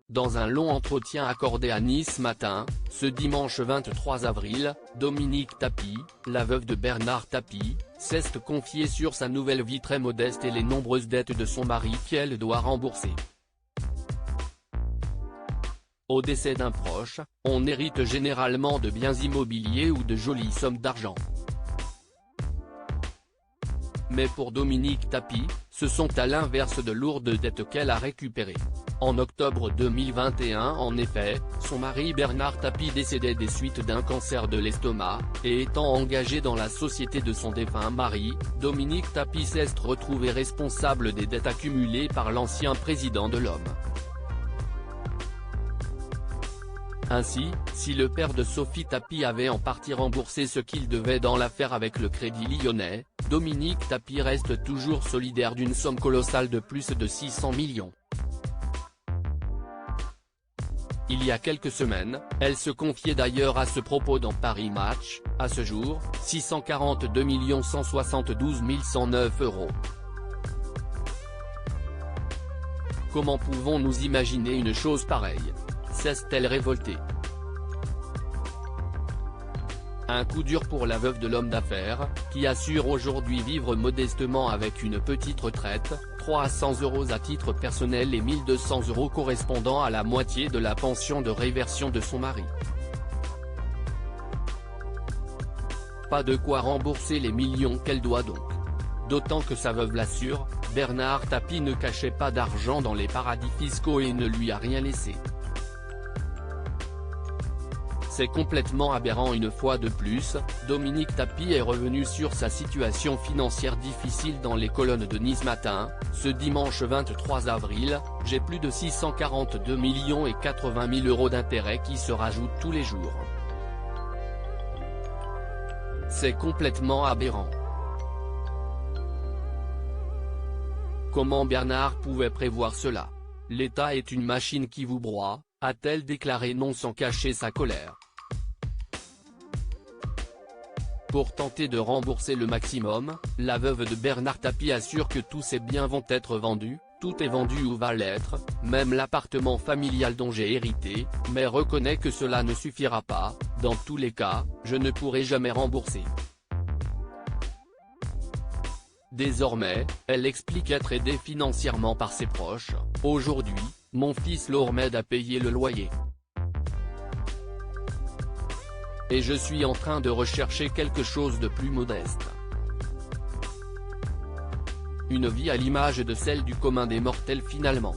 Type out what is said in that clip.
Dans un long entretien accordé à Nice Matin, ce dimanche 23 avril, Dominique Tapie, la veuve de Bernard Tapie, s'est confiée sur sa nouvelle vie très modeste et les nombreuses dettes de son mari qu'elle doit rembourser. Au décès d'un proche, on hérite généralement de biens immobiliers ou de jolies sommes d'argent. Mais pour Dominique Tapie, ce sont à l'inverse de lourdes dettes qu'elle a récupérées. En octobre 2021 en effet, son mari Bernard Tapie décédait des suites d'un cancer de l'estomac, et étant engagé dans la société de son défunt mari, Dominique Tapie s'est retrouvé responsable des dettes accumulées par l'ancien président de l'Homme. Ainsi, si le père de Sophie Tapie avait en partie remboursé ce qu'il devait dans l'affaire avec le Crédit Lyonnais, Dominique Tapie reste toujours solidaire d'une somme colossale de plus de 600 millions. Il y a quelques semaines, elle se confiait d'ailleurs à ce propos dans Paris Match, à ce jour, 642 172 109 €. Comment pouvons-nous imaginer une chose pareille ? S'est-elle révoltée. Un coup dur pour la veuve de l'homme d'affaires, qui assure aujourd'hui vivre modestement avec une petite retraite, 300 € à titre personnel et 1200 € correspondant à la moitié de la pension de réversion de son mari. Pas de quoi rembourser les millions qu'elle doit donc. D'autant que sa veuve l'assure, Bernard Tapie ne cachait pas d'argent dans les paradis fiscaux et ne lui a rien laissé. C'est complètement aberrant. Une fois de plus, Dominique Tapie est revenu sur sa situation financière difficile dans les colonnes de Nice Matin. Ce dimanche 23 avril, j'ai plus de 642 millions et 80 000 € d'intérêts qui se rajoutent tous les jours. C'est complètement aberrant. Comment Bernard pouvait prévoir cela ? L'État est une machine qui vous broie, a-t-elle déclaré non sans cacher sa colère. Pour tenter de rembourser le maximum, la veuve de Bernard Tapie assure que tous ses biens vont être vendus, tout est vendu ou va l'être, même l'appartement familial dont j'ai hérité, mais reconnaît que cela ne suffira pas, dans tous les cas, je ne pourrai jamais rembourser. Désormais, elle explique être aidée financièrement par ses proches. Aujourd'hui, mon fils Laure m'aide à payer le loyer. Et je suis en train de rechercher quelque chose de plus modeste. Une vie à l'image de celle du commun des mortels finalement.